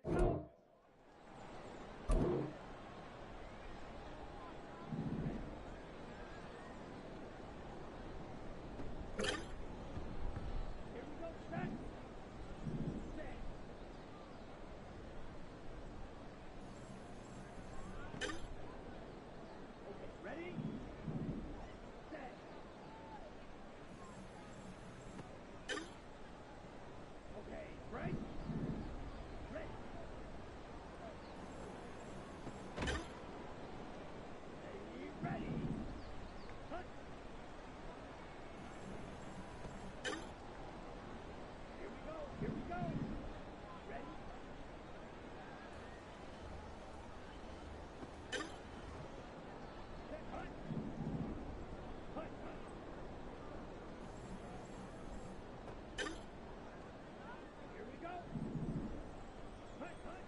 Let's go. Here we go, set. Set. Okay, ready? Set. Okay, break. Ready. Ready. Hut. Here we go. Here we go. Ready? Set. Hut. Hut. Hut. Here we go. Hut. Hut.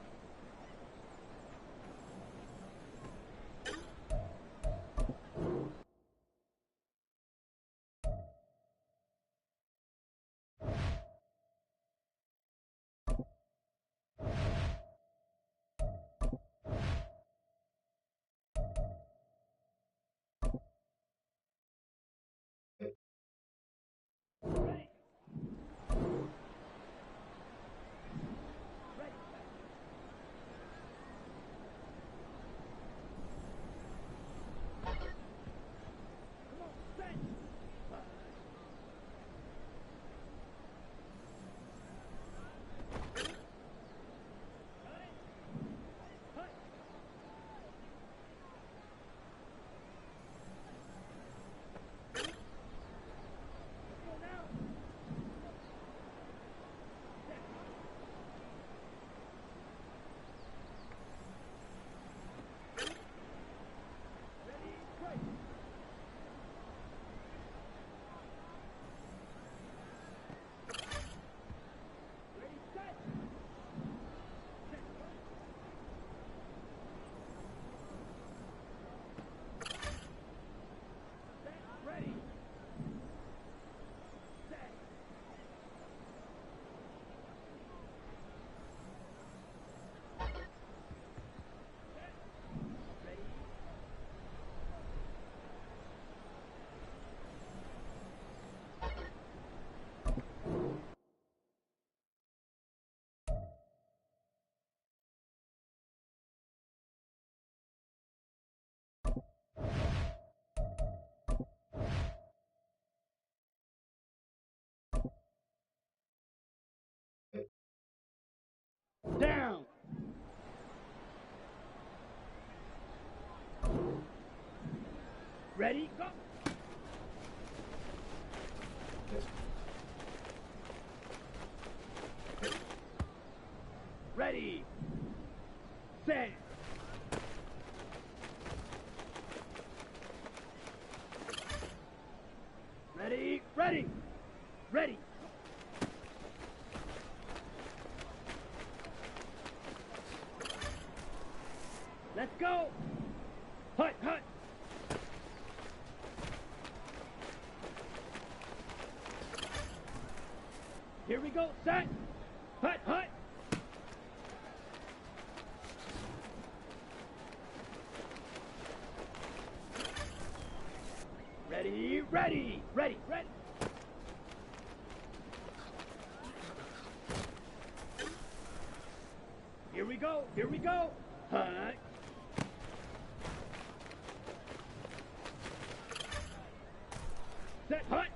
Ready. Ready. Come on, set. Got it. Hut. Let's go now. Set. Ready, break. Ready, set. Set. Set. Ready. Set. Set. Ready. Down. Ready, go. Ready. Set. Ready, ready, ready. Let's go. Hut, hut. Here we go, set. Hut, hut. Ready, ready, ready, ready. Here we go, here we go. Hut. Set, hut.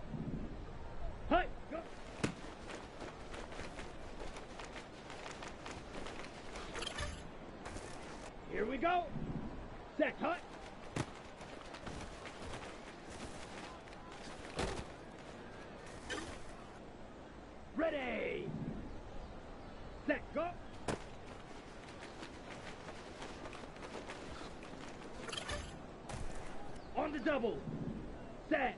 Hut, go. Here we go. Set, hut. Ready. Set, go. On the double. Set.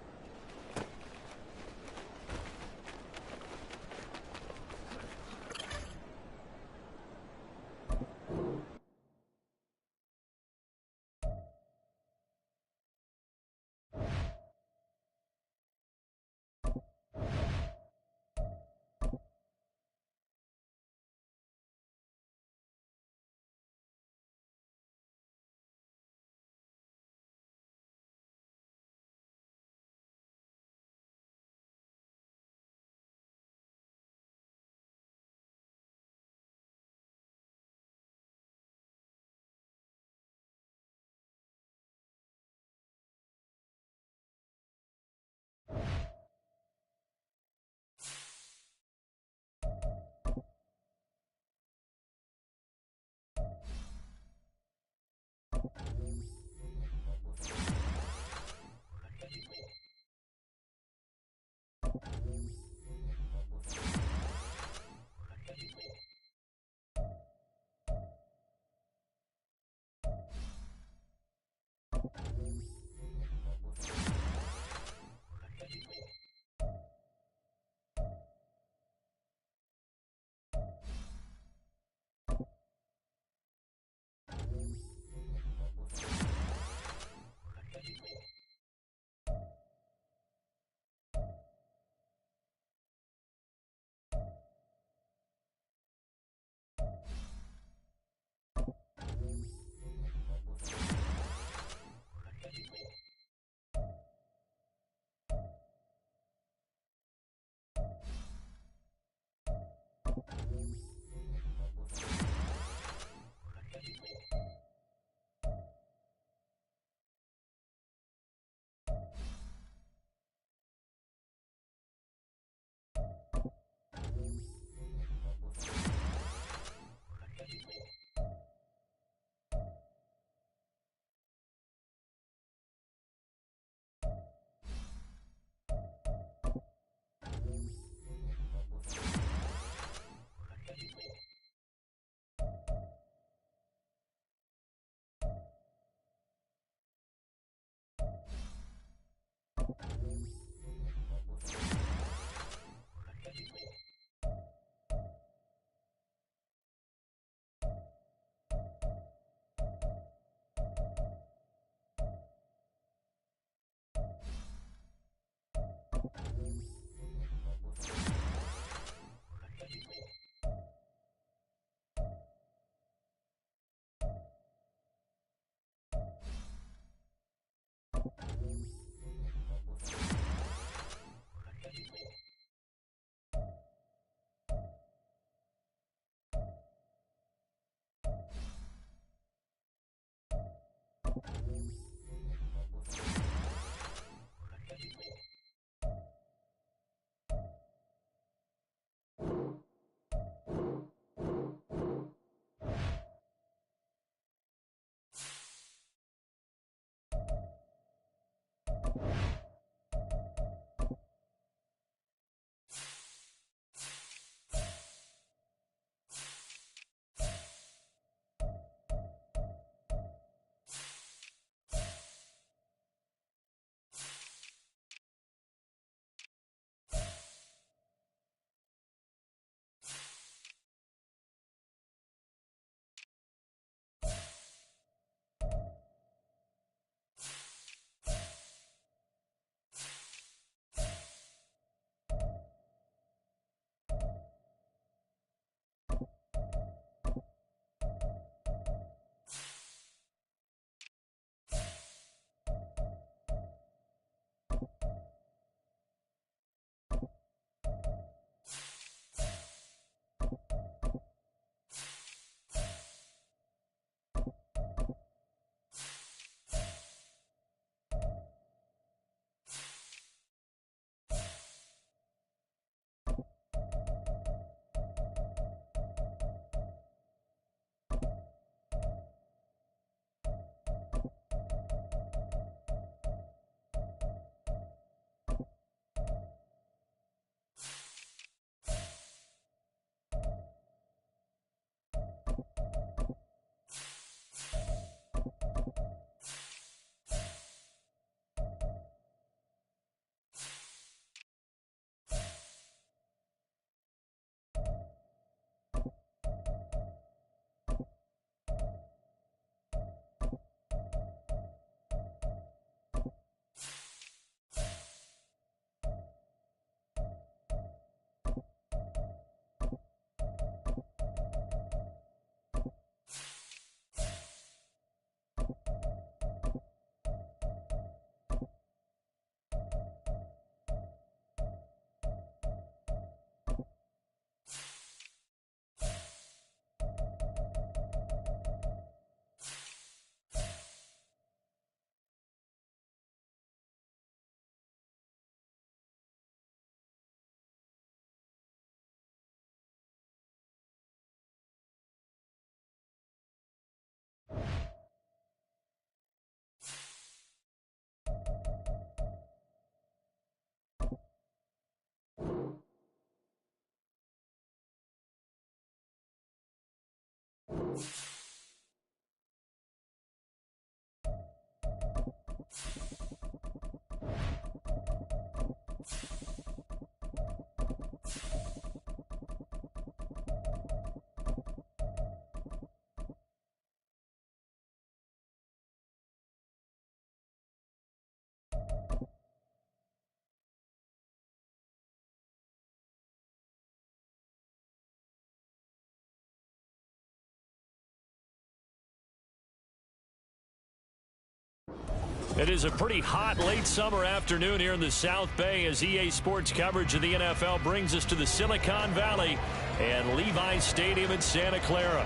It is a pretty hot late summer afternoon here in the South Bay as EA Sports coverage of the NFL brings us to the Silicon Valley and Levi's Stadium in Santa Clara.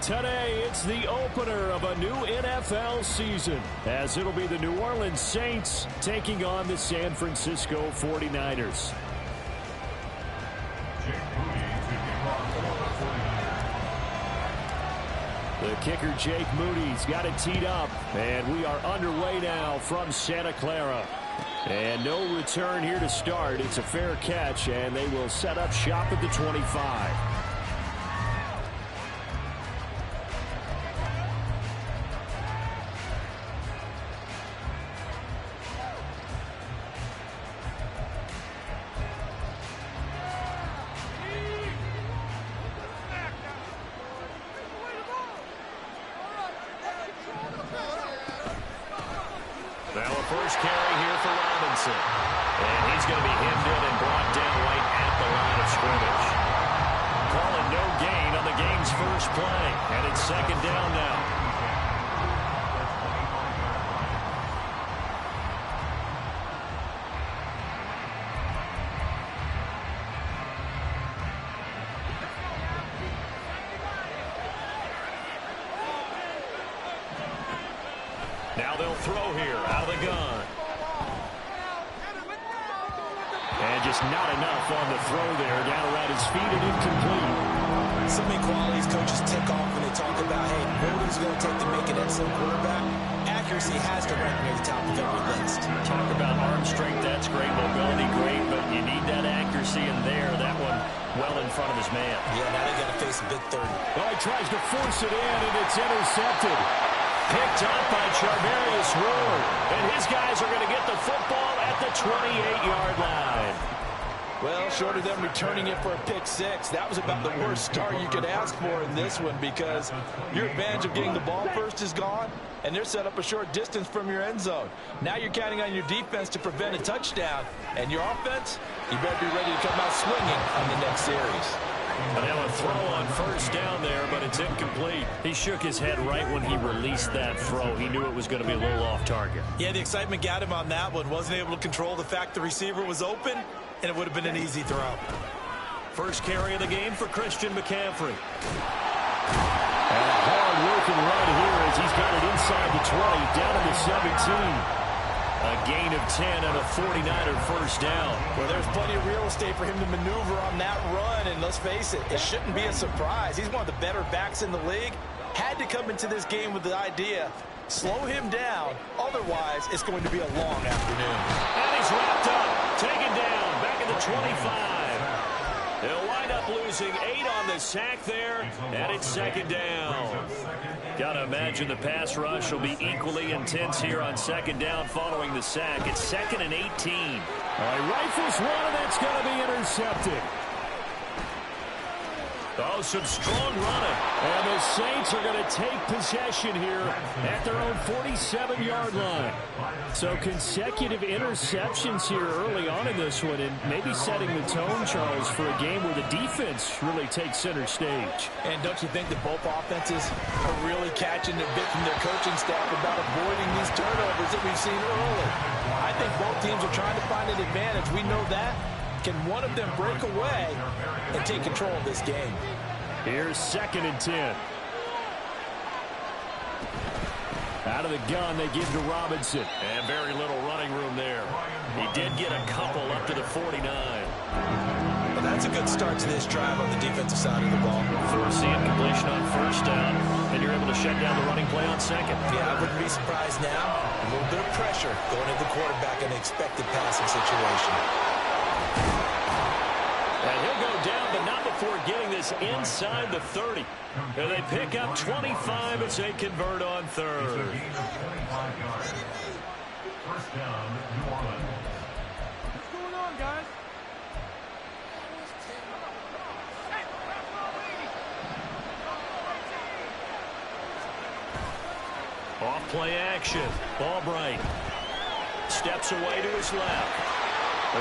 Today, it's the opener of a new NFL season, as it'll be the New Orleans Saints taking on the San Francisco 49ers. The kicker, Jake Moody's got it teed up, and we are underway now from Santa Clara. And no return here to start. It's a fair catch, and they will set up shop at the 25. Now a first carry here for Robinson. And he's going to be hemmed in and brought down right at the line of scrimmage. Calling no gain on the game's first play. And it's second down now. Now they'll throw here out of the gun. And just not enough on the throw there. Down around his feet and incomplete. So many qualities coaches tick off when they talk about, hey, what is it going to take to make an excellent quarterback? Accuracy has to rank near the top of every list. Talk about arm strength, that's great. Mobility, great, but you need that accuracy in there. That one well in front of his man. Yeah, now they got to face a big third. Oh, he tries to force it in, and it's intercepted. Picked up by Charvarius Ward. And his guys are going to get the football at the 28-yard line. Well, short of them returning it for a pick six, that was about the worst start you could ask for in this one because your advantage of getting the ball first is gone, and they're set up a short distance from your end zone. Now you're counting on your defense to prevent a touchdown, and your offense, you better be ready to come out swinging on the next series. And now a throw on first down there, but it's incomplete. He shook his head right when he released that throw. He knew it was going to be a little off target. Yeah, the excitement got him on that one. Wasn't able to control the fact the receiver was open, and it would have been an easy throw. First carry of the game for Christian McCaffrey. And a hard-working run here as he's got it inside the 20, down to the 17. A gain of 10 and a 49er first down. Well, there's plenty of real estate for him to maneuver on that run, and let's face it, it shouldn't be a surprise. He's one of the better backs in the league. Had to come into this game with the idea, slow him down, otherwise it's going to be a long afternoon. And he's wrapped up, taken down, back at the 25. They'll wind up losing 8 on the sack there, and it's second down. Got to imagine the pass rush will be equally intense here on second down following the sack. It's second and 18. All right, rifles one, and it's going to be intercepted. Oh, some strong running. And the Saints are going to take possession here at their own 47-yard line. So consecutive interceptions here early on in this one, and maybe setting the tone, Charles, for a game where the defense really takes center stage. And don't you think that both offenses are really catching a bit from their coaching staff about avoiding these turnovers that we've seen early? I think both teams are trying to find an advantage. We know that. Can one of them break away and take control of this game? Here's second and 10. Out of the gun, they give to Robinson. And very little running room there. He did get a couple up to the 49. Well, that's a good start to this drive on the defensive side of the ball. Force the incompletion on first down, and you're able to shut down the running play on second. Yeah, I wouldn't be surprised now. A little bit of pressure going into the quarterback in an expected passing situation. And he'll go down, but not before getting this inside the 30. And they pick up 25 as they convert on third. First down, New Orleans. What's going on, guys? Off play action. Albright steps away to his left.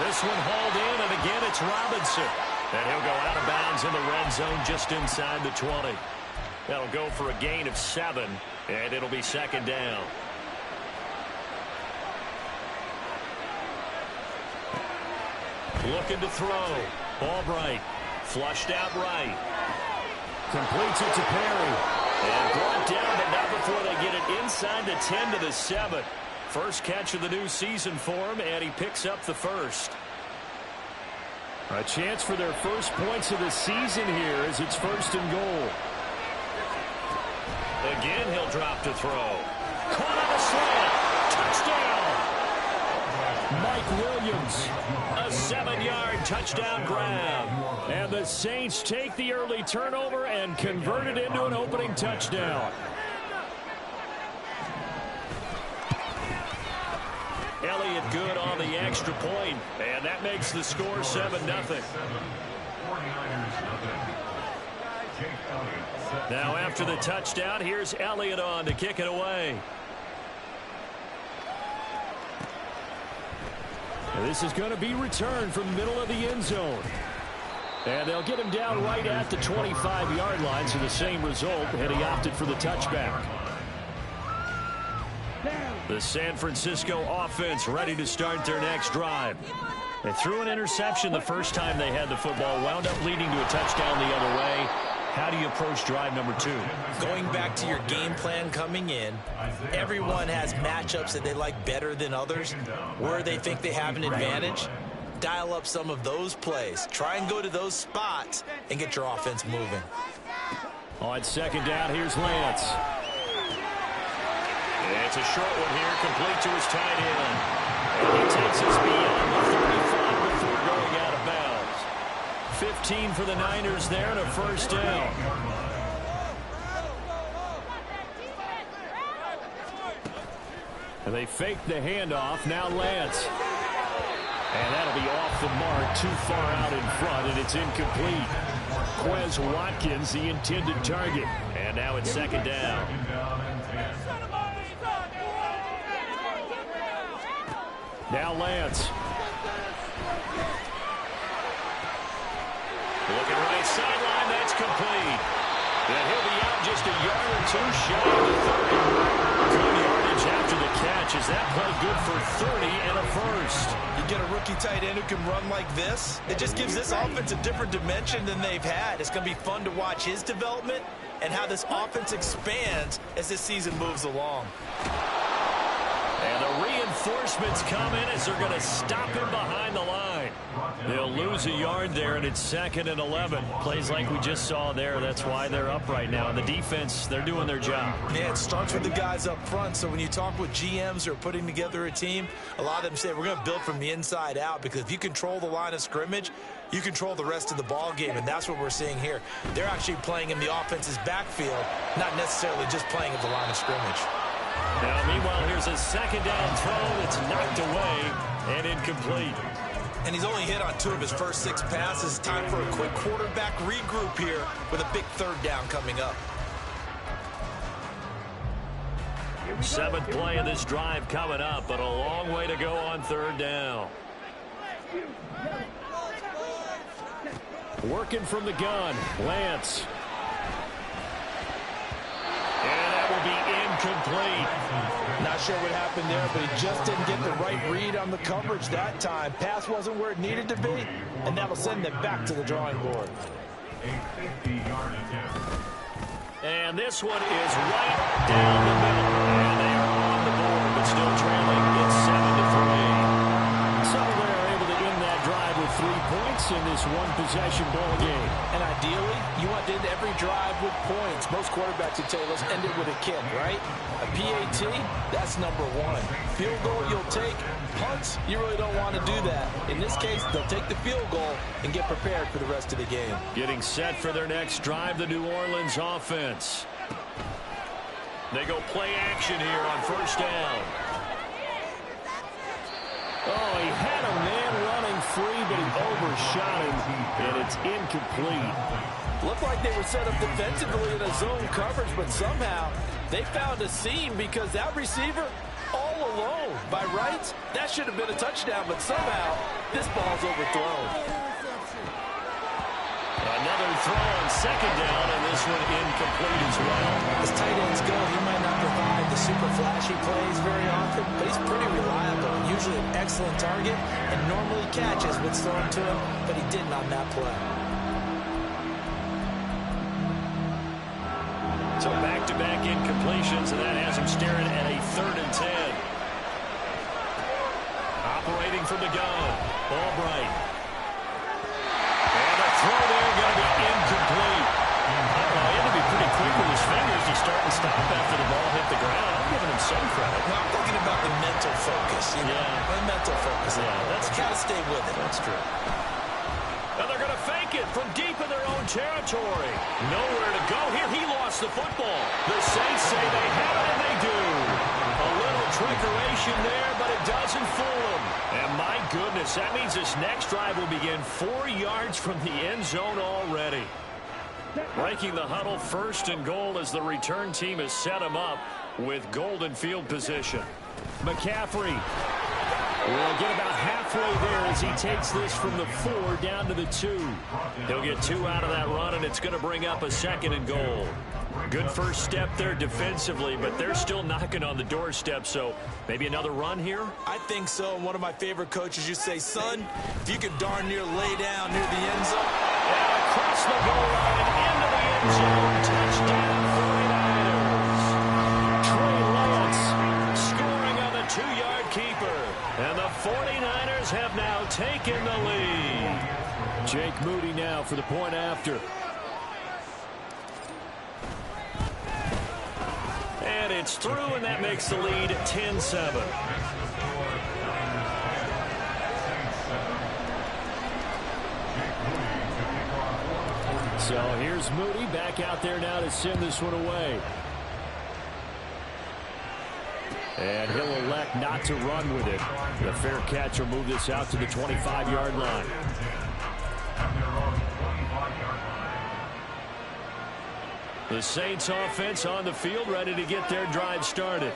This one hauled in, and again it's Robinson. And he'll go out of bounds in the red zone just inside the 20. That'll go for a gain of 7, and it'll be second down. Looking to throw. Albright flushed out right. Completes it to Perry. And brought down, but not before they get it inside the 10 to the 7. First catch of the new season for him, and he picks up the first. A chance for their first points of the season here as it's first and goal. Again, he'll drop to throw. Caught on a slant. Touchdown! Mike Williams. A 7-yard touchdown grab. And the Saints take the early turnover and convert it into an opening touchdown. Elliott good on the extra point, and that makes the score 7-0. Now after the touchdown, here's Elliott on to kick it away. And this is going to be returned from the middle of the end zone. And they'll get him down right at the 25-yard line, so the same result, and he opted for the touchback. The San Francisco offense ready to start their next drive. They threw an interception the first time they had the football, wound up leading to a touchdown the other way. How do you approach drive number 2? Going back to your game plan coming in, everyone has matchups that they like better than others, where they think they have an advantage. Dial up some of those plays. Try and go to those spots and get your offense moving. On second down, here's Lance. It's a short one here, complete to his tight end. And he takes us beyond the 35 before going out of bounds. 15 for the Niners there and a first down. And they fake the handoff. Now Lance. And that'll be off the mark, too far out in front, and it's incomplete. Quez Watkins, the intended target. And now it's second down. Now Lance. Looking right sideline, that's complete. And he'll be out just a yard or two shy of the 30. Good yardage after the catch. Is that play good for 30 and a first? You get a rookie tight end who can run like this, it just gives this offense a different dimension than they've had. It's going to be fun to watch his development and how this offense expands as this season moves along. And the reinforcements come in as they're going to stop him behind the line. They'll lose a yard there, and it's 2nd and 11. Plays like we just saw there. That's why they're up right now. And the defense, they're doing their job. Yeah, it starts with the guys up front. So when you talk with GMs who are putting together a team, a lot of them say we're going to build from the inside out, because if you control the line of scrimmage, you control the rest of the ball game, and that's what we're seeing here. They're actually playing in the offense's backfield, not necessarily just playing at the line of scrimmage. Now, meanwhile, here's a second down throw that's knocked away and incomplete. And he's only hit on 2 of his first 6 passes. Time for a quick quarterback regroup here with a big 3rd down coming up. 7th play of this drive coming up, but a long way to go on 3rd down. Working from the gun, Lance. And that will be incomplete. Not sure what happened there, but he just didn't get the right read on the coverage that time. Pass wasn't where it needed to be, and that'll send them back to the drawing board. And this one is right down the middle. And they are on the board, but still trailing. It's 7-3. So they're able to end that drive with 3 points in this one-possession ball game. And ideally, you want to end every drive with points. Most quarterbacks would tell you, let's end it with a kick, right? A PAT, that's number 1. Field goal you'll take, punts, you really don't want to do that. In this case, they'll take the field goal and get prepared for the rest of the game. Getting set for their next drive, the New Orleans offense. They go play action here on first down. Oh, he had a man running free, but he overshot him, and it's incomplete. Looked like they were set up defensively in a zone coverage, but somehow they found a seam because that receiver all alone. By rights, that should have been a touchdown, but somehow this ball's overthrown. Another throw on second down, and this one incomplete as well. As tight ends go, he might not provide the super flashy plays very often, but he's pretty reliable and usually an excellent target and normally catches what's thrown to him, but he didn't on that play. So back-to-back incompletions, and that has him staring at a 3rd and 10. Operating from the gun, Albright. And a throw there going to be incomplete. I don't know, he had to be pretty quick with his fingers to start and stop after the ball hit the ground. I'm giving him some credit. Well, I'm thinking about the mental focus. The mental focus. Yeah, that's true. Got to stay with it. That's true. And they're going to fake it from deep in their own territory. Nowhere to go here. He lost the football. The Saints say they have it, and they do. A little trickeration there, but it doesn't fool them. And my goodness, that means this next drive will begin 4 yards from the end zone already. Breaking the huddle, 1st and goal as the return team has set him up with golden field position. McCaffrey will get about halfway there as he takes this from the 4 down to the 2. He'll get 2 out of that run, and it's going to bring up a 2nd and goal. Good first step there defensively, but they're still knocking on the doorstep, so maybe another run here? I think so. One of my favorite coaches, you say, son, if you could darn near lay down near the end zone. And across the goal line and into the end zone. Touchdown 49ers. Trey Lance scoring on the 2-yard keeper. And the 49ers have now taken the lead. Jake Moody now for the point after. And it's through, and that makes the lead 10-7. So here's Moody back out there now to send this one away. And he'll elect not to run with it. The fair catch will move this out to the 25-yard line. The Saints offense on the field, ready to get their drive started.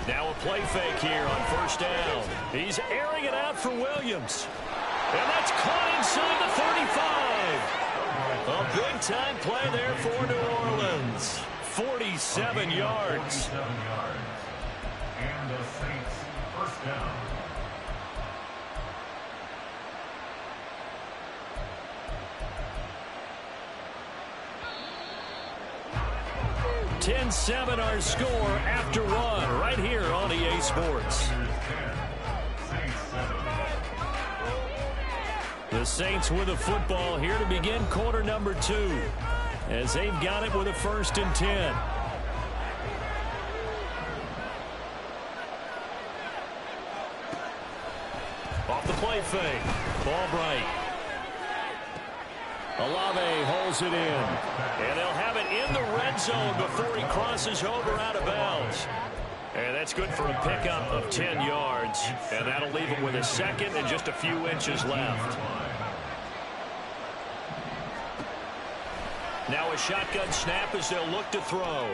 Now a play fake here on first down. He's airing it out for Williams. And that's caught inside the 35. A big-time play there for New Orleans. 47 yards. And the Saints first down. 10-7 our score after 1 right here on EA Sports. The Saints with a football here to begin quarter number 2 as they've got it with a 1st and 10. Off the play fake. Albright. Olave holds it in. And they'll have it in the red zone before he crosses over out of bounds. And that's good for a pickup of 10 yards. And that'll leave him with a 2nd and just a few inches left. Now a shotgun snap as they'll look to throw.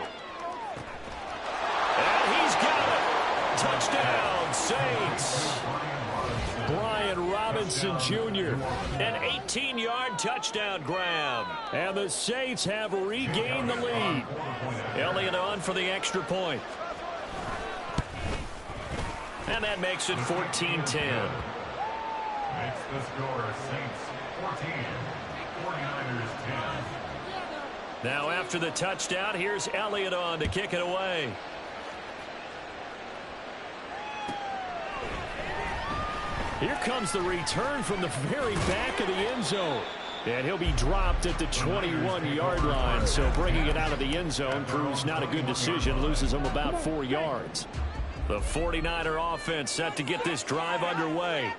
And he's got it. Touchdown, Saints. Brian Robinson Jr. An 18-yard touchdown grab. And the Saints have regained the lead. Elliott on for the extra point. And that makes it 14-10. Makes the score Saints 14, 49ers 10. Now after the touchdown, here's Elliott on to kick it away. Here comes the return from the very back of the end zone. And he'll be dropped at the 21-yard line. So bringing it out of the end zone proves not a good decision. Loses him about 4 yards. The 49er offense set to get this drive underway.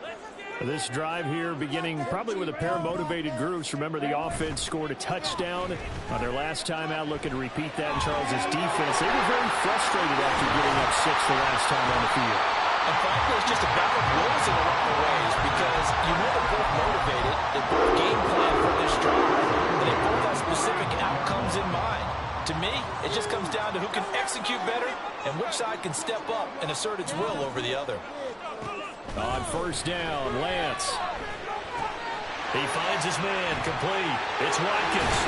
This drive here beginning probably with a pair of motivated groups. Remember, the offense scored a touchdown on their last time out, looking to repeat that in Charles's defense. They were very frustrated after getting up 6 the last time on the field. And frankly, it's just a battle of wills in a lot of ways because you know they're both motivated, they both game plan for this drive, and they both have specific outcomes in mind. To me, it just comes down to who can execute better and which side can step up and assert its will over the other. On first down, Lance. He finds his man, complete. It's Watkins.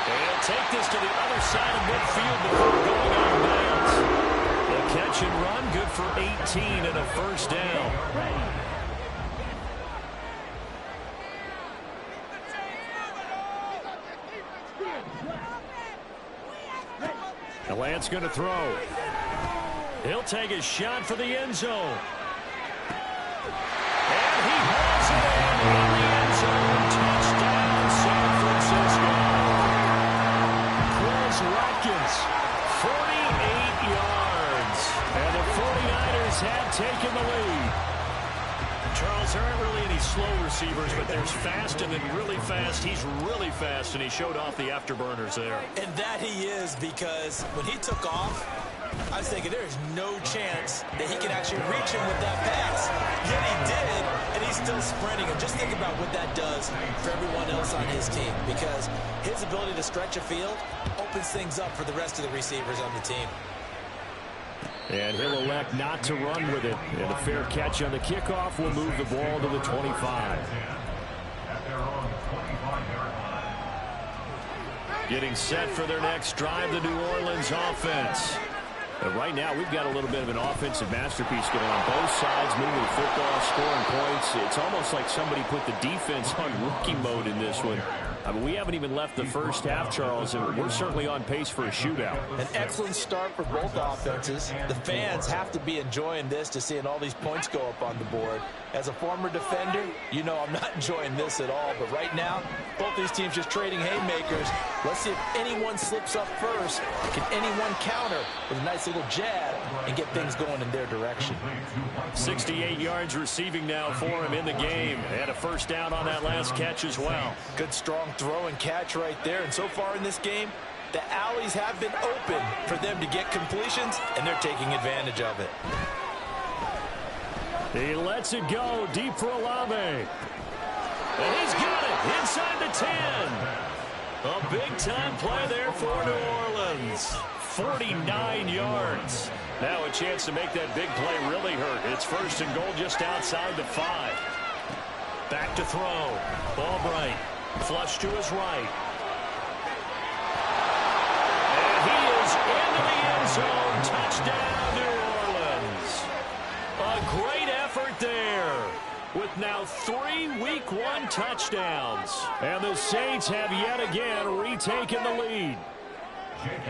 And he'll take this to the other side of midfield before going out of bounds. The catch and run, good for 18 and a first down. Now Lance going to throw. He'll take a shot for the end zone. And he hauls it in the end zone. Touchdown, San Francisco. Quez Watkins, 48 yards. And the 49ers have taken the lead. Charles, there aren't really any slow receivers, but there's fast and then really fast. He's really fast, and he showed off the afterburners there. And that he is, because when he took off, I was thinking there is no chance that he can actually reach him with that pass. Yet he did, and he's still sprinting. And just think about what that does for everyone else on his team, because his ability to stretch a field opens things up for the rest of the receivers on the team. And he'll elect not to run with it. And a fair catch on the kickoff will move the ball to the 25. Getting set for their next drive, the New Orleans offense. And right now, we've got a little bit of an offensive masterpiece going on both sides, moving the football, scoring points. It's almost like somebody put the defense on rookie mode in this one. I mean, we haven't even left the first half, Charles, and we're certainly on pace for a shootout. An excellent start for both offenses. The fans have to be enjoying this to seeing all these points go up on the board. As a former defender, you know I'm not enjoying this at all. But right now, both these teams just trading haymakers. Let's see if anyone slips up first. Can anyone counter with a nice little jab and get things going in their direction? 68 yards receiving now for him in the game. And a first down on that last catch as well. Good, strong throw and catch right there. And so far in this game, the alleys have been open for them to get completions, and they're taking advantage of it. He lets it go deep for Olave. And he's got it inside the 10. A big-time play there for New Orleans. 49 yards. Now a chance to make that big play really hurt. It's first and goal just outside the 5. Back to throw. Albright. Flush to his right. And he is into the end zone. Touchdown, New Orleans. A great effort there with now 3 Week 1 touchdowns. And the Saints have yet again retaken the lead.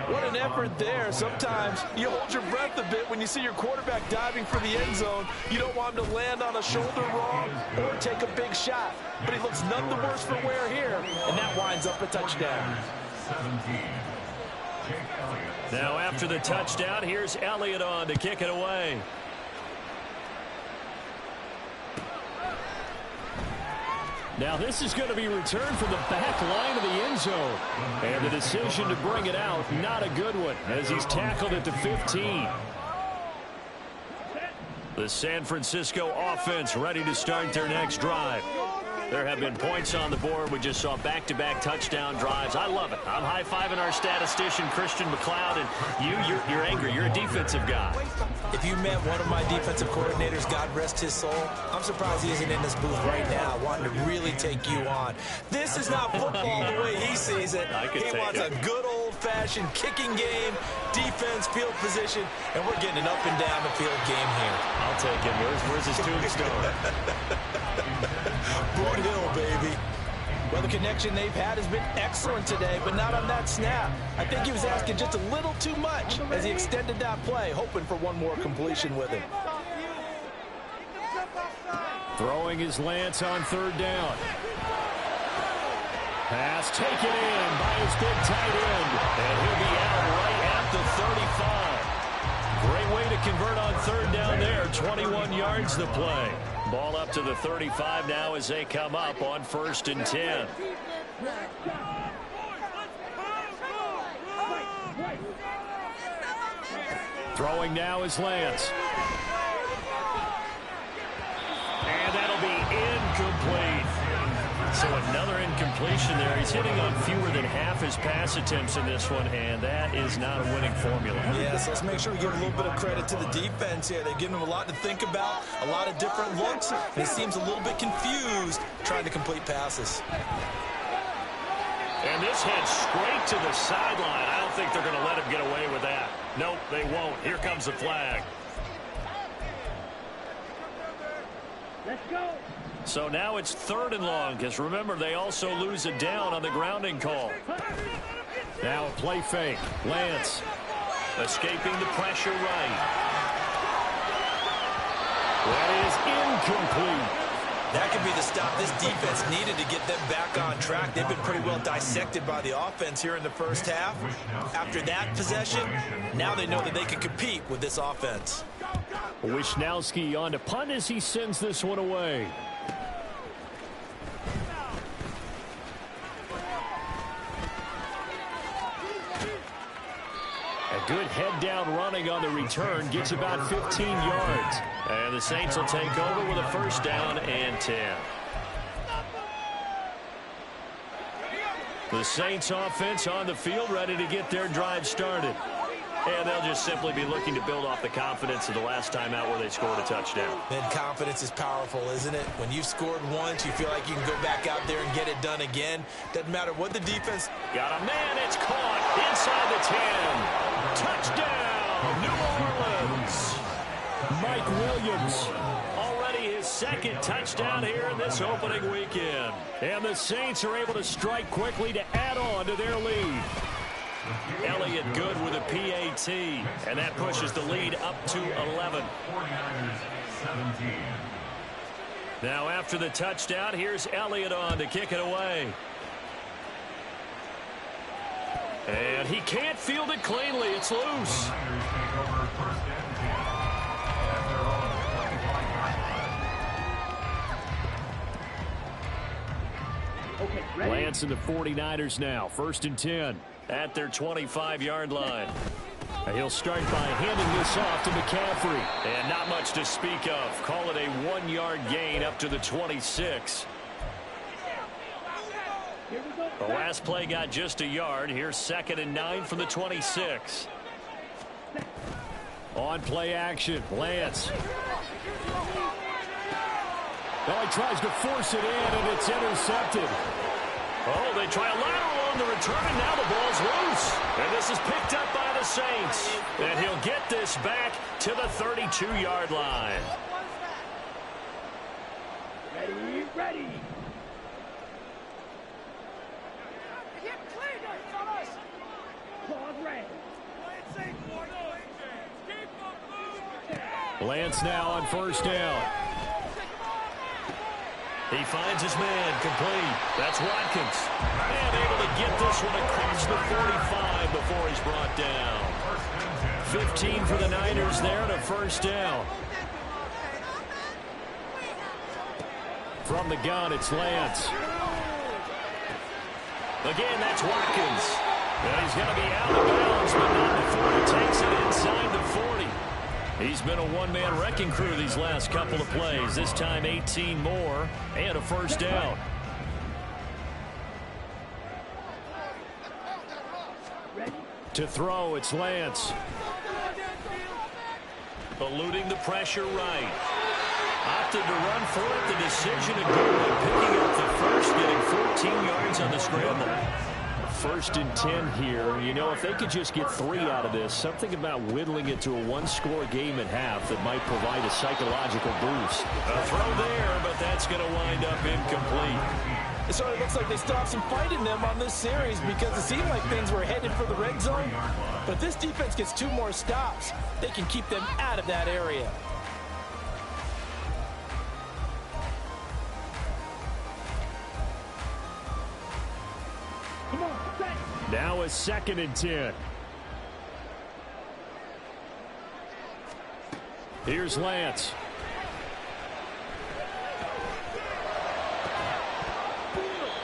What an effort there. Sometimes you hold your breath a bit when you see your quarterback diving for the end zone. You don't want him to land on a shoulder wrong or take a big shot. But he looks none the worse for wear here, and that winds up a touchdown. Now after the touchdown, here's Elliott on to kick it away. Now this is going to be returned from the back line of the end zone. And the decision to bring it out, not a good one, as he's tackled at the 15. The San Francisco offense ready to start their next drive. There have been points on the board. We just saw back-to-back touchdown drives. I love it. I'm high-fiving our statistician, Christian McLeod, and you're angry. You're a defensive guy. If you met one of my defensive coordinators, God rest his soul, I'm surprised he isn't in this booth right now wanting to really take you on. This is not football the way he sees it. He wants a good old-fashioned kicking game, defense, field position, and we're getting an up and down the field game here. I'll take him. Where's his tombstone? Boot Hill, baby. Well, the connection they've had has been excellent today, but not on that snap. I think he was asking just a little too much as he extended that play, hoping for one more completion with him. Throwing his Lance on third down. Pass taken in by his big tight end. And he'll be out right at the 35. Great way to convert on third down there. 21 yards to play. Ball up to the 35 now as they come up on 1st and 10. Throwing now is Lance. And that'll be incomplete. So another incompletion there. He's hitting on fewer than half his pass attempts in this one, and that is not a winning formula. Yeah, so let's make sure we give a little bit of credit to the defense here. They've given him a lot to think about, a lot of different looks, and he seems a little bit confused trying to complete passes. And this heads straight to the sideline. I don't think they're going to let him get away with that. Nope, they won't. Here comes the flag. Let's go. So now it's 3rd and long, because remember, they also lose a down on the grounding call. Now a play fake. Lance escaping the pressure right. That is incomplete. That could be the stop this defense needed to get them back on track. They've been pretty well dissected by the offense here in the first half. After that possession, now they know that they can compete with this offense. Wisnowski on to punt as he sends this one away. A good head-down running on the return gets about 15 yards. And the Saints will take over with a 1st down and 10. The Saints offense on the field ready to get their drive started. And they'll just simply be looking to build off the confidence of the last time out where they scored a touchdown. Man, confidence is powerful, isn't it? When you've scored once, you feel like you can go back out there and get it done again. Doesn't matter what the defense... Got a man, it's caught inside the 10. Touchdown, New Orleans. Mike Williams, already his 2nd touchdown here in this opening weekend. And the Saints are able to strike quickly to add on to their lead. Elliott good with a PAT, and that pushes the lead up to 11. Now after the touchdown, here's Elliott on to kick it away. And he can't field it cleanly. It's loose. Lance and the 49ers now. 1st and 10 at their 25-yard line. He'll start by handing this off to McCaffrey. And not much to speak of. Call it a 1-yard gain up to the 26. The last play got just a yard. Here's 2nd and 9 from the 26. On play action, Lance. Oh, he tries to force it in, and it's intercepted. Oh, they try a lateral on the return, and now the ball's loose. And this is picked up by the Saints. And he'll get this back to the 32-yard line. Ready, ready. Lance now on 1st down. He finds his man complete. That's Watkins. And able to get this one across the 45 before he's brought down. 15 for the Niners there to 1st down. From the gun, it's Lance. Again, that's Watkins. And he's going to be out of bounds, but not before he takes it inside the 40. He's been a one-man wrecking crew these last couple of plays. This time 18 more and a 1st down. To throw, it's Lance. Eluding the pressure right. Opted to run for it. The decision a good one. Picking up the first, getting 14 yards on the scramble. 1st and 10 here. You know, if they could just get 3 out of this, something about whittling it to a 1-score game at half that might provide a psychological boost. A throw there, but that's going to wind up incomplete. It sort of looks like they still have some fight in them on this series because it seemed like things were headed for the red zone. But if this defense gets 2 more stops, they can keep them out of that area. Now a 2nd and 10. Here's Lance.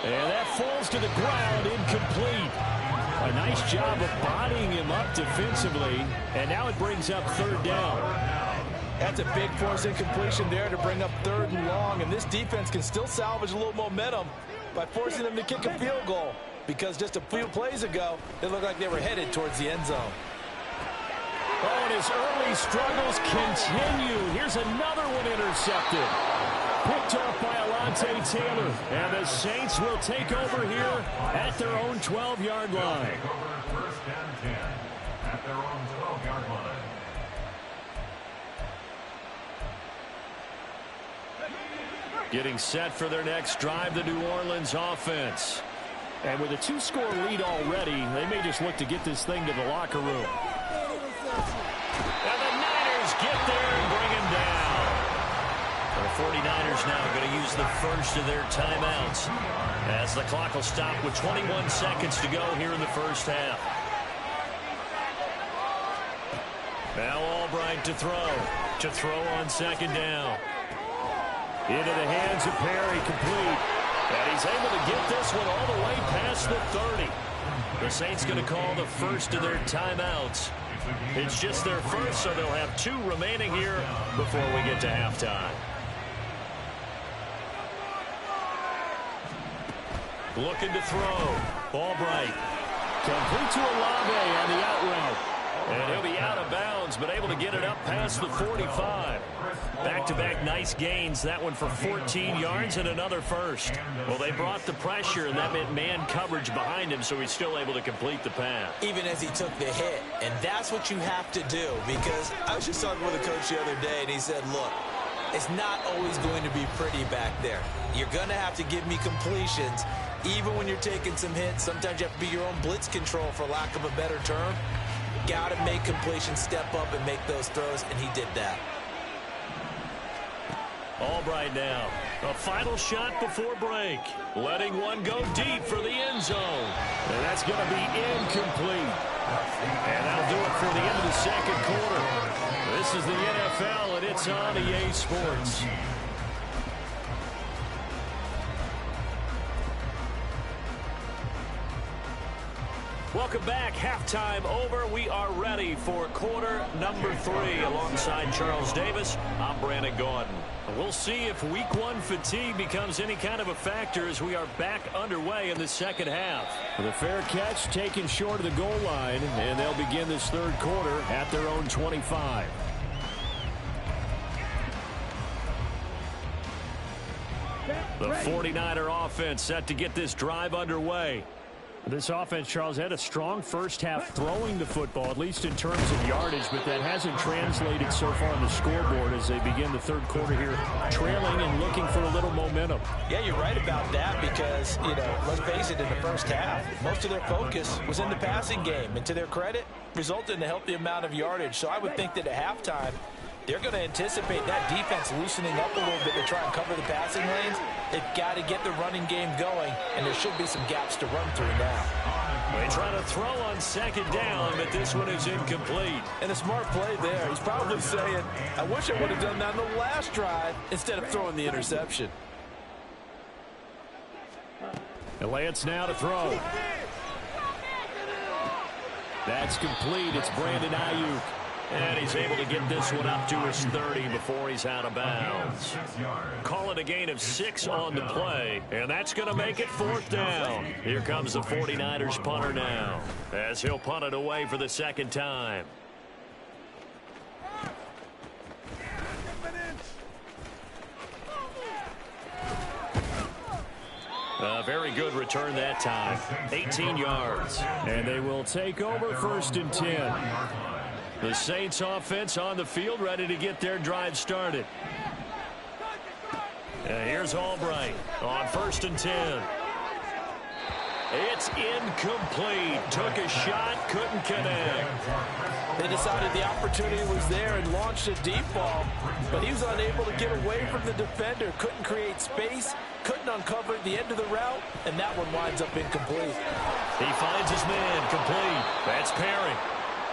And that falls to the ground, incomplete. A nice job of bodying him up defensively. And now it brings up 3rd down. That's a big force incompletion there to bring up 3rd and long. And this defense can still salvage a little momentum by forcing them to kick a field goal. Because just a few plays ago, it looked like they were headed towards the end zone. Oh, and his early struggles continue. Here's another one intercepted. Picked off by Alontae Taylor. And the Saints will take over here at their own 12-yard line. First and 10 at their own 12-yard line. Getting set for their next drive, the New Orleans offense. And with a 2-score lead already, they may just look to get this thing to the locker room. And the Niners get there and bring him down. The 49ers now going to use the first of their timeouts as the clock will stop with 21 seconds to go here in the first half. Now Albright to throw on 2nd down. Into the hands of Perry, complete. And he's able to get this one all the way past the 30. The Saints going to call the first of their timeouts. It's just their first, so they'll have 2 remaining here before we get to halftime. Looking to throw. Albright. Complete to Olave on the out route. And he'll be out of bounds, but able to get it up past the 45. Back-to-back nice gains. That one for 14 yards and another first. Well, they brought the pressure, and that meant man coverage behind him, so he's still able to complete the pass. Even as he took the hit. And that's what you have to do, because I was just talking with a coach the other day, and he said, look, it's not always going to be pretty back there. You're going to have to give me completions. Even when you're taking some hits, sometimes you have to be your own blitz control, for lack of a better term. Got to make completions, step up and make those throws, and he did that. Albright now. A final shot before break. Letting one go deep for the end zone. And that's going to be incomplete. And that'll do it for the end of the 2nd quarter. This is the NFL, and it's on EA Sports. Welcome back. Halftime over. We are ready for quarter number 3. Alongside Charles Davis, I'm Brandon Gaudin. We'll see if week 1 fatigue becomes any kind of a factor as we are back underway in the 2nd half. With a fair catch taken short of the goal line, and they'll begin this 3rd quarter at their own 25. The 49er offense set to get this drive underway. This offense, Charles, had a strong first half throwing the football, at least in terms of yardage, but that hasn't translated so far on the scoreboard as they begin the 3rd quarter here, trailing and looking for a little momentum. Yeah, you're right about that because, let's face it, in the first half, most of their focus was in the passing game. And to their credit, resulted in a healthy amount of yardage. So I would think that at halftime, they're going to anticipate that defense loosening up a little bit to try and cover the passing lanes. They've got to get the running game going, and there should be some gaps to run through now. They try to throw on 2nd down, but this one is incomplete. And a smart play there. He's probably saying, I wish I would have done that on the last drive instead of throwing the interception. And Lance now to throw. That's complete. It's Brandon Ayuk. And he's able to get this one up to his 30 before he's out of bounds. Call it a gain of 6 on the play, and that's going to make it 4th down. Here comes the 49ers punter now, as he'll punt it away for the 2nd time. A very good return that time. 18 yards. And they will take over 1st and 10. The Saints offense on the field, ready to get their drive started. And here's Albright on 1st and 10. It's incomplete. Took a shot, couldn't connect. They decided the opportunity was there and launched a deep ball, but he was unable to get away from the defender, couldn't create space, couldn't uncover the end of the route, and that one winds up incomplete. He finds his man complete. That's Perry.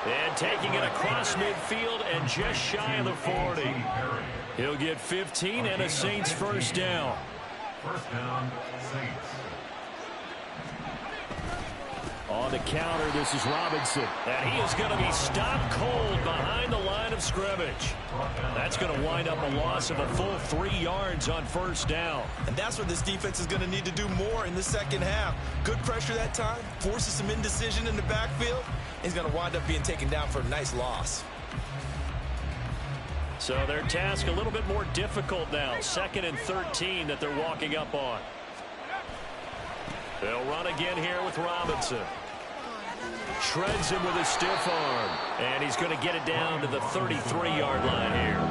And taking it across midfield and just shy of the 40. He'll get 15 and a Saints first down. First down, Saints. On the counter, this is Robinson. And he is going to be stopped cold behind the line of scrimmage. That's going to wind up a loss of a full 3 yards on first down. And that's what this defense is going to need to do more in the second half. Good pressure that time, forces some indecision in the backfield. He's going to wind up being taken down for a nice loss. So their task a little bit more difficult now. 2nd and 13 that they're walking up on. They'll run again here with Robinson. Shreds him with a stiff arm. And he's going to get it down to the 33-yard line here.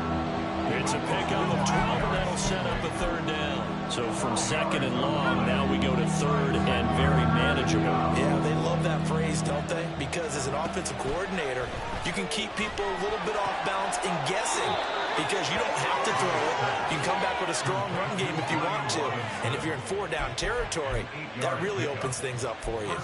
It's a pickup of 12, and that'll set up a third down. So from 2nd and long, now we go to 3rd and very manageable. Yeah, they love that phrase, don't they? Because as an offensive coordinator, you can keep people a little bit off balance and guessing because you don't have to throw it. You can come back with a strong run game if you want to. And if you're in 4-down territory, that really opens things up for you.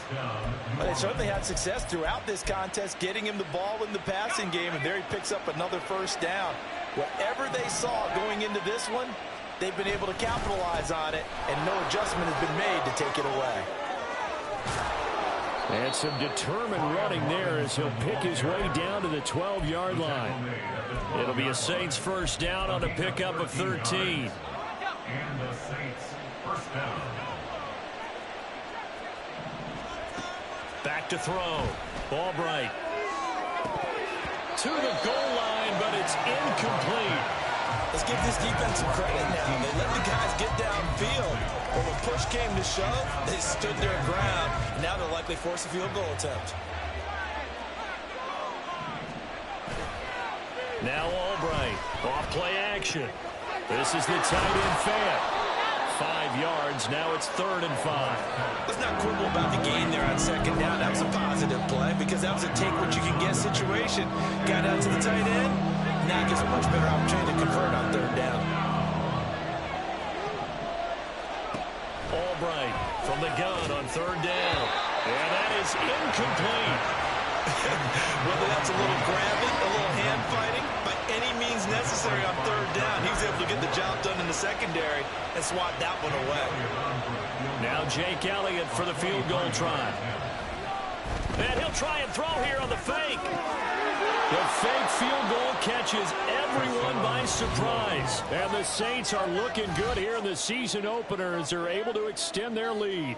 Well, they certainly had success throughout this contest, getting him the ball in the passing game, and there he picks up another first down. Whatever they saw going into this one, they've been able to capitalize on it, and no adjustment has been made to take it away. And some determined running there as he'll pick his way down to the 12-yard line. It'll be a Saints first down on a pickup of 13. And the Saints first down. Back to throw. Albright. To the goal line, but it's incomplete. Let's give this defense some credit now. They let the guys get downfield. But when push came to shove, they stood their ground. Now they'll likely force a field goal attempt. Now Albright. Off play action. This is the tight end Fant. 5 yards. Now it's 3rd and 5. Let's not quibble about the gain there on 2nd down. That was a positive play because that was a take-what-you-can-get situation. Got out to the tight end. Now gives a much better opportunity to convert on 3rd down. Albright from the gun on 3rd down. And that is incomplete. Whether that's a little grabbing, a little hand fighting, by any means necessary on 3rd down, he was able to get the job done in the secondary and swat that one away. Now Jake Elliott for the field goal try. And he'll try and throw here on the fake. The fake field goal catches everyone by surprise. And the Saints are looking good here in the season opener as they're able to extend their lead.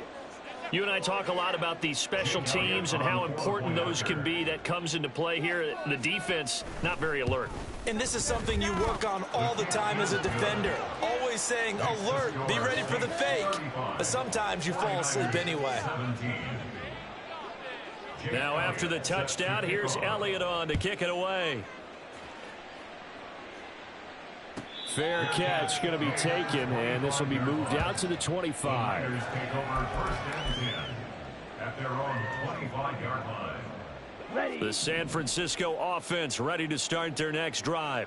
You and I talk a lot about these special teams and how important those can be. That comes into play here. The defense, not very alert. And this is something you work on all the time as a defender. Always saying, alert, be ready for the fake. But sometimes you fall asleep anyway. Now after the touchdown, here's Elliott on to kick it away. Fair catch going to be taken, and this will be moved out to the 25. Take over 1st and 10 at their own 25-yard line. The San Francisco offense ready to start their next drive.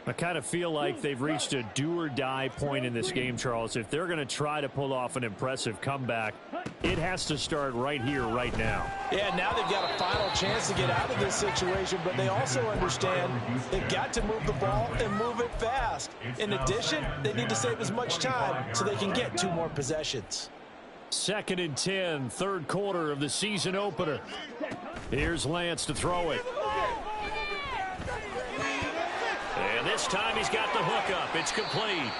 I kind of feel like they've reached a do-or-die point in this game, Charles. If they're going to try to pull off an impressive comeback, it has to start right here, right now. Yeah, now they've got a final chance to get out of this situation, but they also understand they've got to move the ball and move it fast. In addition, they need to save as much time so they can get 2 more possessions. 2nd and 10, 3rd quarter of the season opener. Here's Lance to throw it. And this time he's got the hook up. It's complete.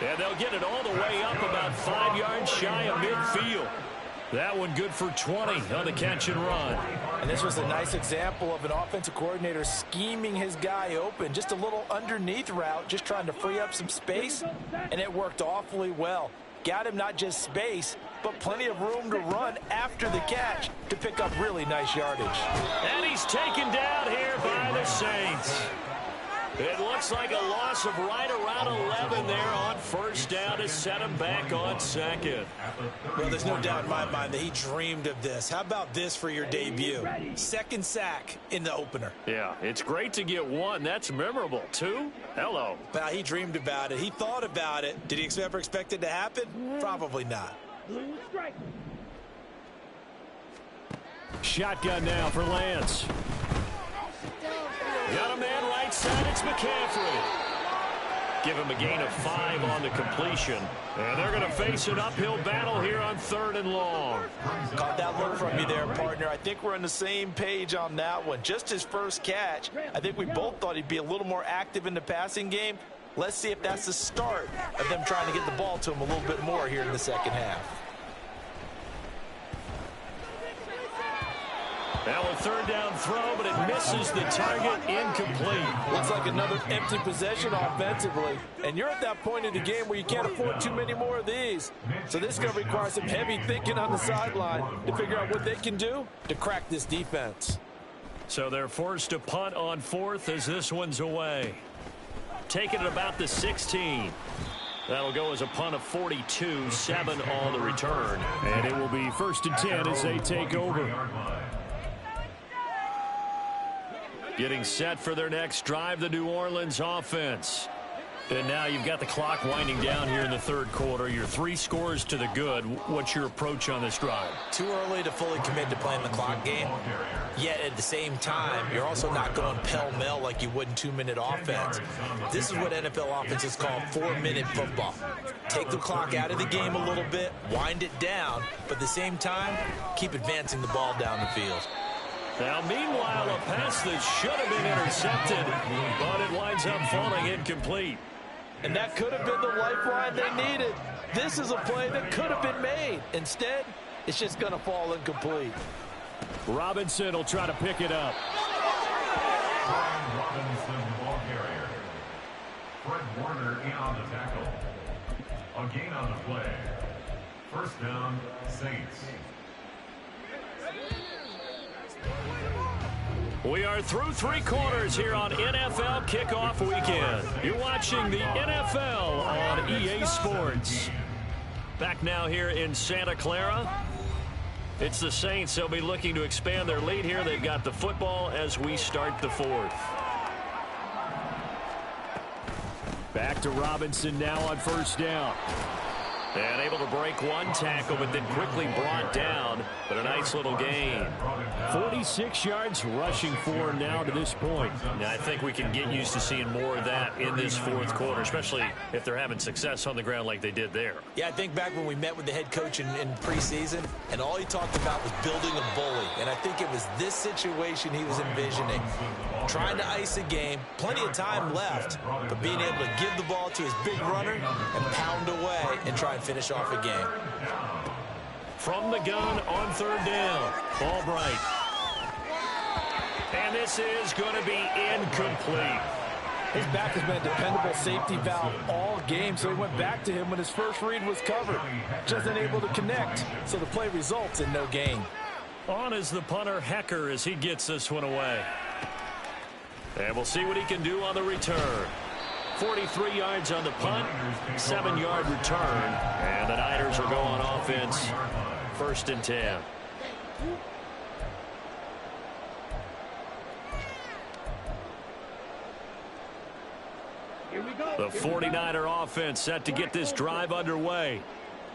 And they'll get it all the way up about 5 yards shy of midfield. That one good for 20 on the catch and run. And this was a nice example of an offensive coordinator scheming his guy open. Just a little underneath route, just trying to free up some space. And it worked awfully well. Got him not just space, but plenty of room to run after the catch to pick up really nice yardage. And he's taken down here by the Saints. It looks like a loss of right around 11 there on first down to set him back on second. Well, there's no doubt in my mind that he dreamed of this. How about this for your debut? Second sack in the opener. Yeah, it's great to get one. That's memorable. Two? Hello. Well, he dreamed about it. He thought about it. Did he ever expect it to happen? Probably not. Shotgun now for Lance. Got a man right side. It's McCaffrey. Give him a gain of 5 on the completion. And they're going to face an uphill battle here on 3rd and long. Caught that look from you there, partner. I think we're on the same page on that one. Just his first catch. I think we both thought he'd be a little more active in the passing game. Let's see if that's the start of them trying to get the ball to him a little bit more here in the second half. Now a 3rd down throw, but it misses the target, incomplete. Looks like another empty possession offensively. And you're at that point in the game where you can't afford too many more of these. So this is going to require some heavy thinking on the sideline to figure out what they can do to crack this defense. So they're forced to punt on 4th as this one's away. Taking it about the 16. That'll go as a punt of 42, 7 on the return. And it will be 1st and 10 as they take over. Getting set for their next drive, the New Orleans offense. And now you've got the clock winding down here in the 3rd quarter. Your 3 scores to the good. What's your approach on this drive? Too early to fully commit to playing the clock game. Yet at the same time, you're also not going pell-mell like you would in 2-minute offense. This is what NFL offenses call 4-minute football. Take the clock out of the game a little bit, wind it down, but at the same time, keep advancing the ball down the field. Now, meanwhile, a pass that should have been intercepted, but it winds up falling incomplete. And that could have been the lifeline they needed. This is a play that could have been made. Instead, it's just going to fall incomplete. Robinson will try to pick it up. Brian Robinson, the ball carrier. Fred Warner in on the tackle. A gain on the play. First down, Saints. We are through 3 quarters here on NFL Kickoff Weekend. You're watching the NFL on EA Sports. Back now here in Santa Clara. It's the Saints. They'll be looking to expand their lead here. They've got the football as we start the 4th. Back to Robinson now on first down. And able to break one tackle, but then quickly brought down. But a nice little gain. 46 yards rushing for now to this point. Now, I think we can get used to seeing more of that in this 4th quarter, especially if they're having success on the ground like they did there. Yeah, I think back when we met with the head coach in preseason, and all he talked about was building a bully. And I think it was this situation he was envisioning. Trying to ice a game, plenty of time left, but being able to give the ball to his big runner and pound away and try and finish off a game. From the gun on 3rd down, Albright. And this is going to be incomplete. His back has been a dependable safety valve all game, so he went back to him when his first read was covered. Just unable to connect, so the play results in no gain. On is the punter, Hecker, as he gets this one away. And we'll see what he can do on the return. 43 yards on the punt, 7-yard return, and the Niners will go on offense. 1st and 10. The 49er offense set to get this drive underway.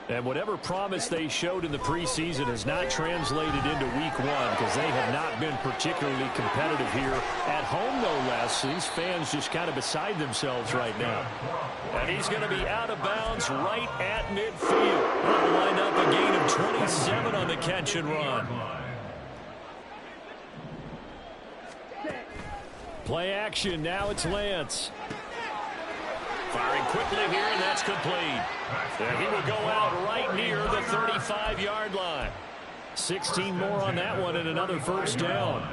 And whatever promise they showed in the preseason has not translated into week 1 because they have not been particularly competitive here at home, no less. These fans just kind of beside themselves right now. And he's going to be out of bounds right at midfield. That'll wind up a gain of 27 on the catch and run. Play action. Now it's Lance. Firing quickly here, and that's complete. And he will go out right near the 35-yard line. 16 more on that one and another first down.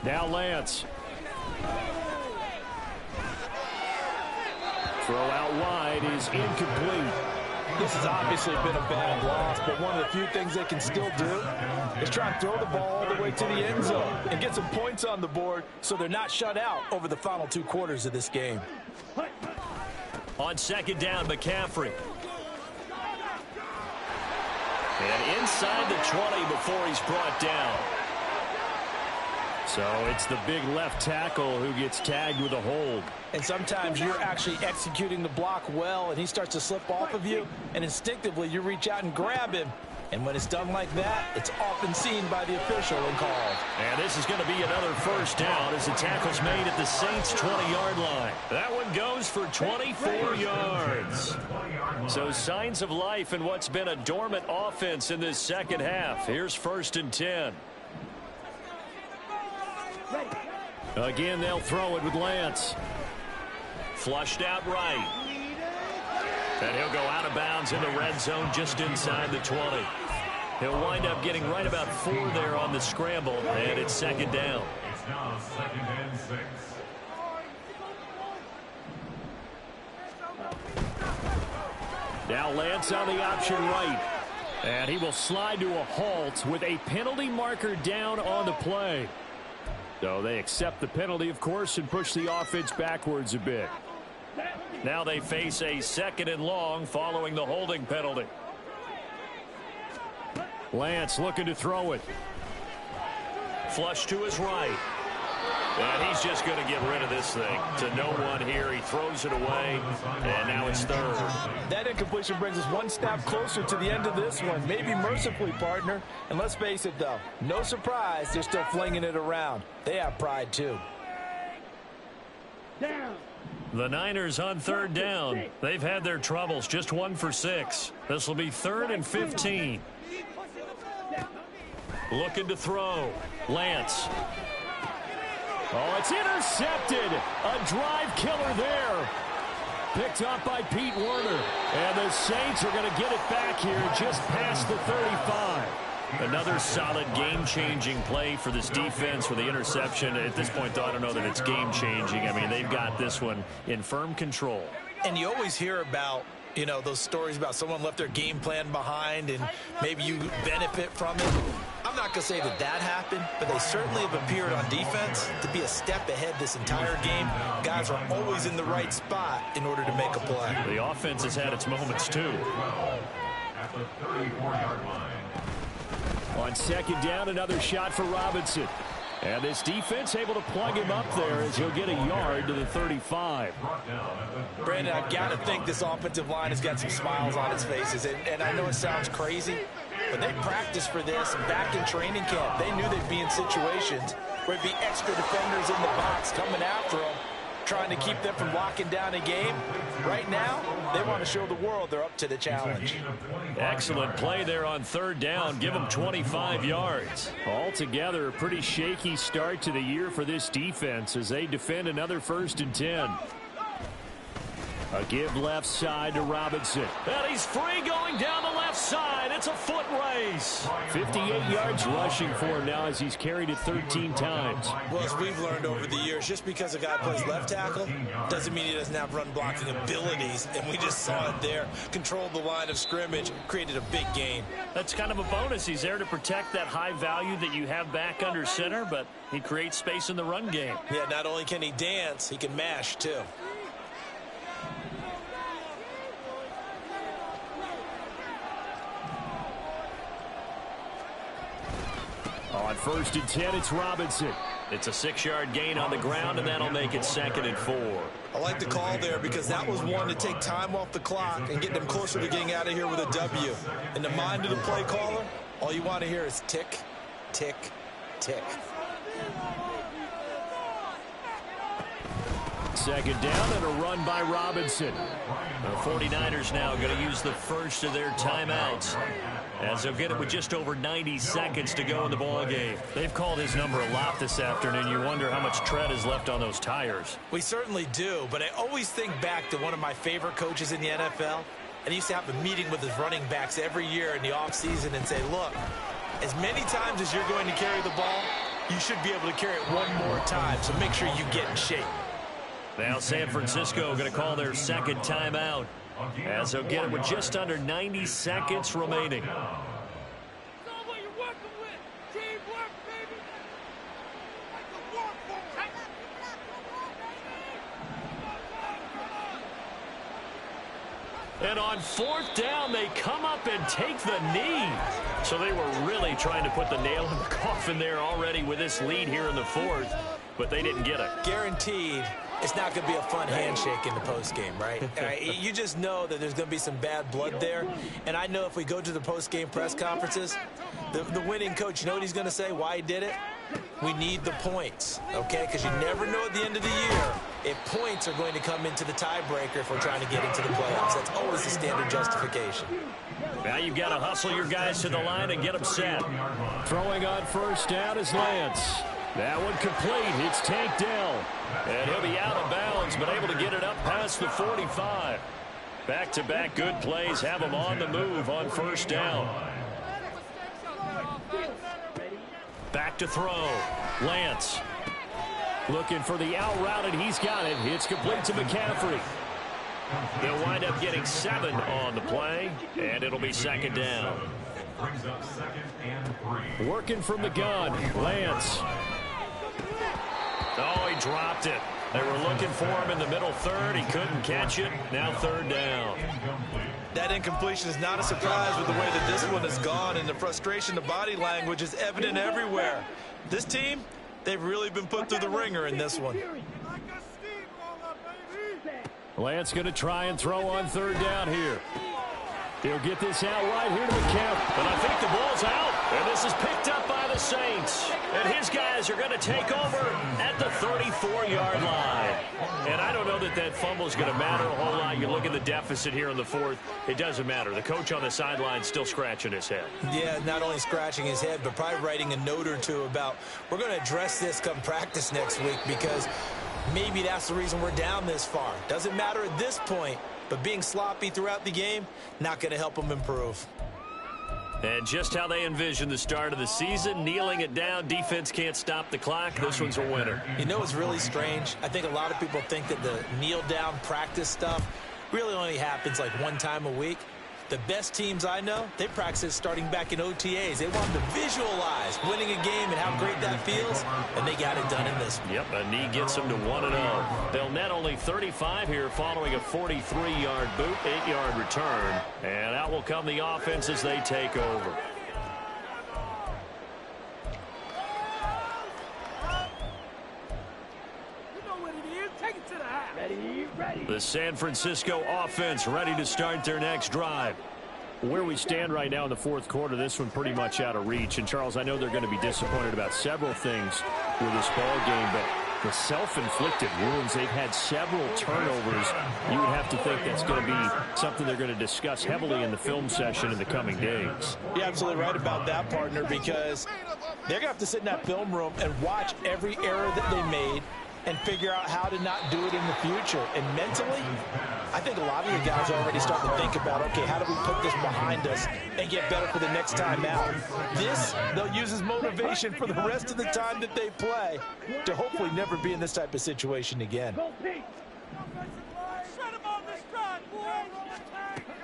Now Lance. Throw out wide is incomplete. This has obviously been a bad loss, but one of the few things they can still do is try and throw the ball all the way to the end zone and get some points on the board so they're not shut out over the final 2 quarters of this game. On second down, McCaffrey. And inside the 20 before he's brought down. So it's the big left tackle who gets tagged with a hold. And sometimes you're actually executing the block well, and he starts to slip off of you, and instinctively you reach out and grab him. And when it's done like that, it's often seen by the official and called. And this is going to be another first down as the tackle's made at the Saints' 20-yard line. That one goes for 24 yards. So signs of life in what's been a dormant offense in this second half. Here's 1st and 10. Again, they'll throw it with Lance. Flushed out right. And he'll go out of bounds in the red zone just inside the 20. He'll wind up getting right about 4 there on the scramble, and it's second down. It's now 2nd and 6. Now Lance on the option right. And he will slide to a halt with a penalty marker down on the play. So they accept the penalty, of course, and push the offense backwards a bit. Now they face a 2nd and long following the holding penalty. Lance looking to throw it. Flush to his right. And he's just going to get rid of this thing. To no one here. He throws it away. And now it's 3rd. That incompletion brings us 1 step closer to the end of this one. Maybe mercifully, partner. And let's face it, though. No surprise, they're still flinging it around. They have pride, too. The Niners on 3rd down. They've had their troubles. Just 1 for 6. This will be 3rd and 15. Looking to throw. Lance. Oh, it's intercepted. A drive killer there. Picked up by Pete Werner. And the Saints are going to get it back here just past the 35. Another solid game-changing play for this defense with the interception. At this point, though, I don't know that it's game-changing. I mean, they've got this one in firm control. And you always hear about, you know, those stories about someone left their game plan behind and maybe you benefit from it. I'm not going to say that that happened, but they certainly have appeared on defense to be a step ahead this entire game. Guys are always in the right spot in order to make a play. The offense has had its moments, too. At the 34-yard line. On second down, another shot for Robinson. And this defense able to plug him up there as he'll get a yard to the 35. Brandon, I've got to think this offensive line has got some smiles on its faces. And I know it sounds crazy, but they practiced for this back in training camp. They knew they'd be in situations where there'd be extra defenders in the box coming after them, trying to keep them from locking down a game. Right now, they want to show the world they're up to the challenge. Excellent play there on 3rd down. Give them 25 yards. Altogether, a pretty shaky start to the year for this defense as they defend another 1st and 10. A give left side to Robinson. And he's free going down the left side. It's a foot race. 58 yards rushing for him now as he's carried it 13 times. Well, as we've learned over the years, just because a guy plays left tackle doesn't mean he doesn't have run blocking abilities. And we just saw it there. Controlled the line of scrimmage, created a big gain. That's kind of a bonus. He's there to protect that high value that you have back under center, but he creates space in the run game. Yeah, not only can he dance, he can mash too. On 1st and 10, it's Robinson. It's a 6-yard gain on the ground, and that'll make it 2nd and 4. I like the call there because that was one to take time off the clock and get them closer to getting out of here with a W. In the mind of the play caller, all you want to hear is tick, tick, tick. 2nd down and a run by Robinson. The 49ers now going to use the first of their timeouts, as they'll get it with just over 90 seconds to go in the ball game. They've called his number a lot this afternoon. You wonder how much tread is left on those tires. We certainly do, but I always think back to one of my favorite coaches in the NFL, and he used to have a meeting with his running backs every year in the offseason and say, look, as many times as you're going to carry the ball, you should be able to carry it one more time, so make sure you get in shape. Now San Francisco going to call their 2nd timeout. as they'll get it with just under 90 seconds remaining. And on 4th down, they come up and take the knee. So they were really trying to put the nail in the coffin there already with this lead here in the 4th, but they didn't get it. Guaranteed, it's not going to be a fun handshake in the postgame, right? You just know that there's going to be some bad blood there. And I know if we go to the postgame press conferences, the winning coach, you know what he's going to say, why he did it? We need the points, okay? Because you never know at the end of the year if points are going to come into the tiebreaker if we're trying to get into the playoffs. That's always the standard justification. Now you've got to hustle your guys to the line and get them set. Throwing on 1st down is Lance. That one complete. It's Tank Dell. And he'll be out of bounds, but able to get it up past the 45. Back-to-back good plays have him on the move on 1st down. Back to throw. Lance looking for the out route, and he's got it. It's complete to McCaffrey. They'll wind up getting 7 on the play, and it'll be 2nd down. Working from the gun, Lance. Oh, he dropped it. They were looking for him in the middle 3rd. He couldn't catch it. Now 3rd down. That incompletion is not a surprise with the way that this one has gone, and the frustration, the body language is evident everywhere. This team, they've really been put through the ringer in this one. Lance going to try and throw on 3rd down here. He'll get this out right here to McCaffrey. But I think the ball's out. And this is picked up by the Saints. And his guys are going to take over at the 34-yard line. And I don't know that that fumble is going to matter a whole lot. You look at the deficit here in the 4th. It doesn't matter. The coach on the sideline still scratching his head. Yeah, not only scratching his head, but probably writing a note or two about, we're going to address this come practice next week, because maybe that's the reason we're down this far. Doesn't matter at this point, but being sloppy throughout the game, not going to help them improve. And just how they envision the start of the season, kneeling it down, defense can't stop the clock. This one's a winner. You know what's really strange? I think a lot of people think that the kneel-down practice stuff really only happens like one time a week. The best teams I know, they practice starting back in OTAs. They want to visualize winning a game and how great that feels, and they got it done in this one. Yep, a knee gets them to 1-0. They'll net only 35 here following a 43-yard boot, 8-yard return. And out will come the offense as they take over. The San Francisco offense ready to start their next drive. Where we stand right now in the 4th quarter, this one pretty much out of reach. And, Charles, I know they're going to be disappointed about several things with this ball game, but the self-inflicted wounds, they've had several turnovers. You would have to think that's going to be something they're going to discuss heavily in the film session in the coming days. You're absolutely right about that, partner, because they're going to have to sit in that film room and watch every error that they made and figure out how to not do it in the future. And mentally, I think a lot of the guys are already starting to think about, okay, how do we put this behind us and get better for the next time out? This, they'll use as motivation for the rest of the time that they play to hopefully never be in this type of situation again.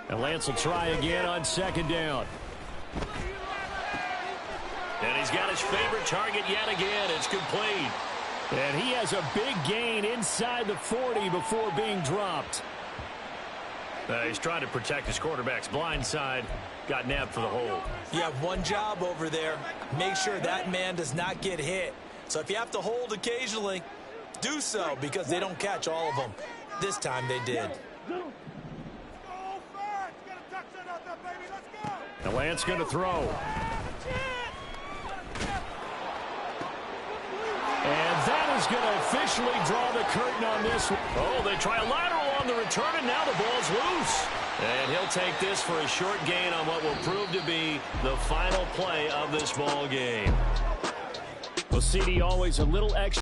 And Lance will try again on 2nd down. And he's got his favorite target yet again. It's complete. And he has a big gain inside the 40 before being dropped. He's trying to protect his quarterback's blind side. Got nabbed for the hold. You have one job over there. Make sure that man does not get hit. So if you have to hold occasionally, do so, because they don't catch all of them. This time they did. And Lance going to throw. And that is going to officially draw the curtain on this one. Oh, they try a lateral on the return, and now the ball's loose. And he'll take this for a short gain on what will prove to be the final play of this ball game. Well, CD, always a little extra.